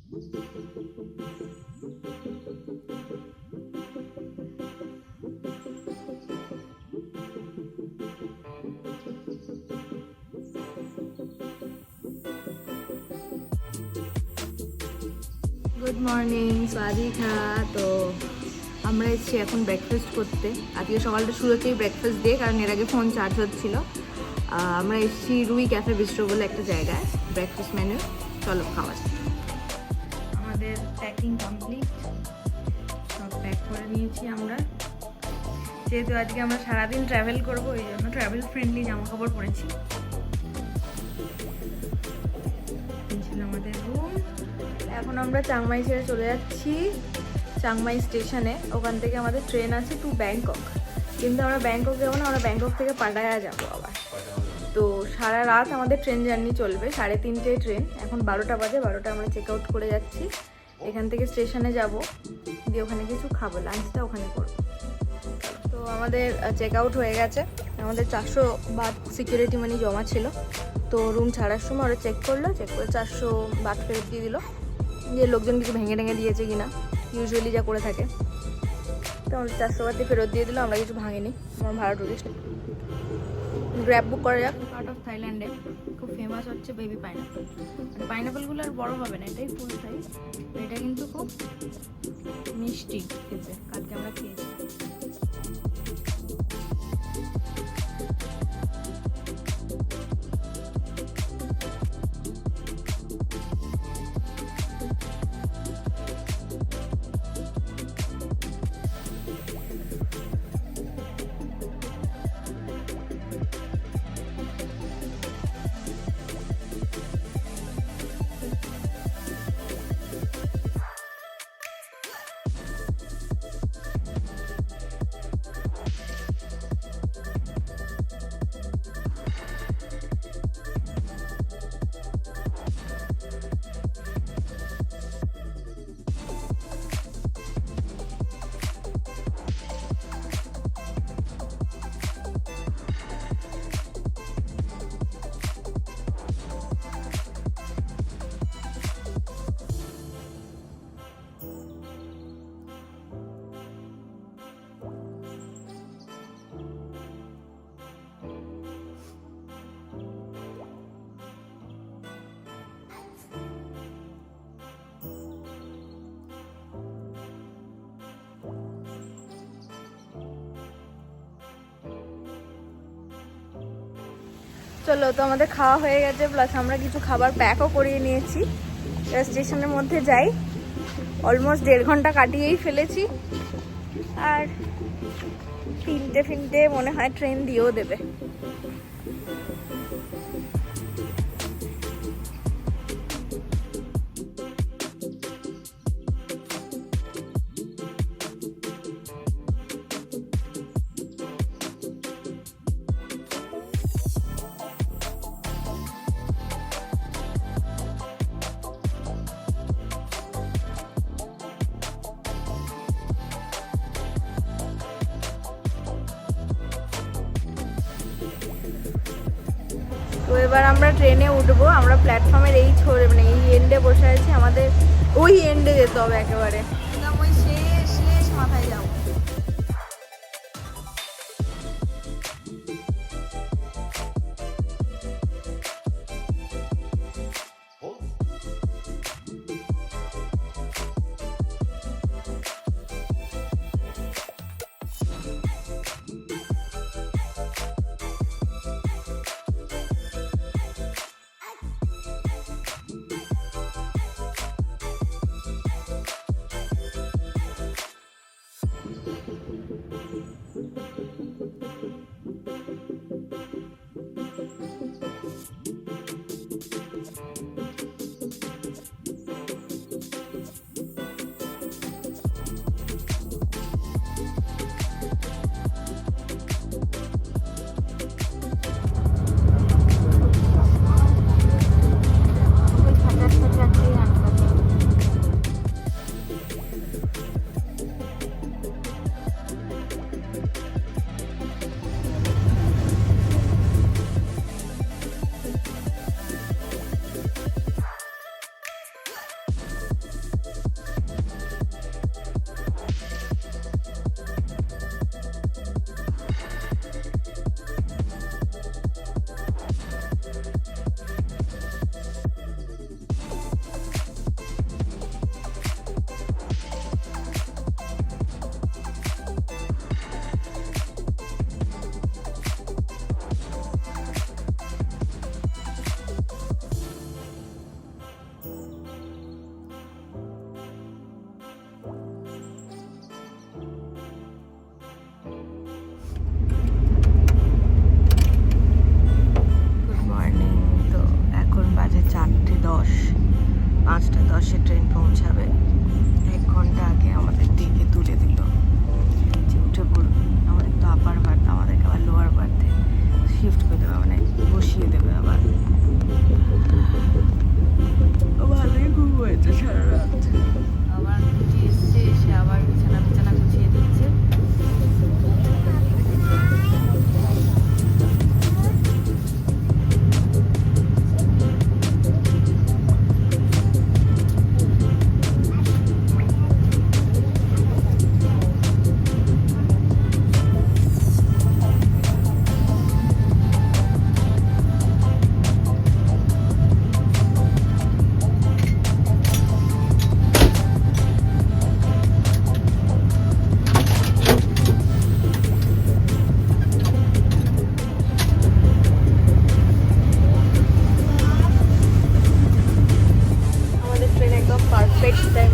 Good morning, স্বাদিকা। তো আমরা এসেছি এখন ব্রেকফাস্ট করতে। আজকে সকালটা শুরু হচ্ছেই ব্রেকফাস্ট দিয়ে, কারণ এর আগে ফোন চার্জ হচ্ছিল। আমরা এসেছি রুই ক্যাফে বিস্ট্রো বলে একটা জায়গায়, ব্রেকফাস্ট মেনু। চলো খাওয়া যাক। আমাদের প্যাকিং কমপ্লিট, সব প্যাক করে নিয়েছি আমরা। যেহেতু আজকে আমরা সারাদিন ট্রাভেল করবো, এই জন্য ট্রাভেল ফ্রেন্ডলি জামা কাপড় পরেছি। ছিল আমাদের রুম। এখন আমরা চাংমাই ছেড়ে চলে যাচ্ছি চাংমাই স্টেশনে। ওখান থেকে আমাদের ট্রেন আছে টু ব্যাংকক, কিন্তু আমরা ব্যাংকক যাবো না, আমরা ব্যাংকক থেকে পাটায়া যাবো আবার। তো সারা রাত আমাদের ট্রেন জার্নি চলবে, 3:30 ট্রেন। এখন 12টা বাজে, 12টা আমরা চেক আউট করে যাচ্ছি। এখান থেকে স্টেশনে যাব, দিয়ে ওখানে কিছু খাবো, লাঞ্চটা ওখানে করবো। তো আমাদের চেক আউট হয়ে গেছে। আমাদের 400 বাট সিকিউরিটি মানি জমা ছিল। তো রুম ছাড়ার সময় ওরা চেক করলো, চেক করে 400 বাট ফেরত দিয়ে দিল। যে লোকজন কিছু ভেঙে ভেঙে দিয়েছে কিনা, ইউজুয়ালি যা করে থাকে। তো আমাদের 400 বাট দিয়ে ফেরত দিয়ে দিল, আমরা কিছু ভাঙিনি। আমার ভাড়া টুরিস্ট। গ্র্যাব বুক করা যাক। পার্ট অফ থাইল্যান্ডে খুব ফেমাস হচ্ছে বেবি পাইনাপল। পাইনাপলগুলো আর বড় হবে না, এটাই ফুল সাইজ। এটা কিন্তু খুব মিষ্টি খেতে, কালকে আমরা খেয়েছি। চলো, তো আমাদের খাওয়া হয়ে গেছে, প্লাস আমরা কিছু খাবার প্যাকও করিয়ে নিয়েছি। স্টেশনের মধ্যে যাই। অলমোস্ট 1.5 ঘন্টা কাটিয়েই ফেলেছি, আর 3টে মনে হয় ট্রেন দিয়েও দেবে। তো এবার আমরা ট্রেনে উঠবো। আমরা প্ল্যাটফর্মের এই মানে এই এন্ডে বসে আছি, আমাদের ওই এন্ডে যেতে হবে একেবারে, ওই শেষ শেষ মাথায় যাবো। ট্রেন পৌঁছাবে। 1 ঘন্টা আগে আমাদের ডেকে তুলে দিল যে উঠে পড়ুন। আমাদের তো আপার বার্থ, আমাদেরকে আবার লোয়ার বার্থে শিফট করে দেবে, মানে বসিয়ে দেবে আবার। ভালোই ঘুম হয়েছে সারা রাত। আবার গুছিয়ে এসছে, এসে আবার বিছানা বিছানা গুছিয়ে দিচ্ছে। আমাদের ট্রেন একদম পারফেক্ট টাইম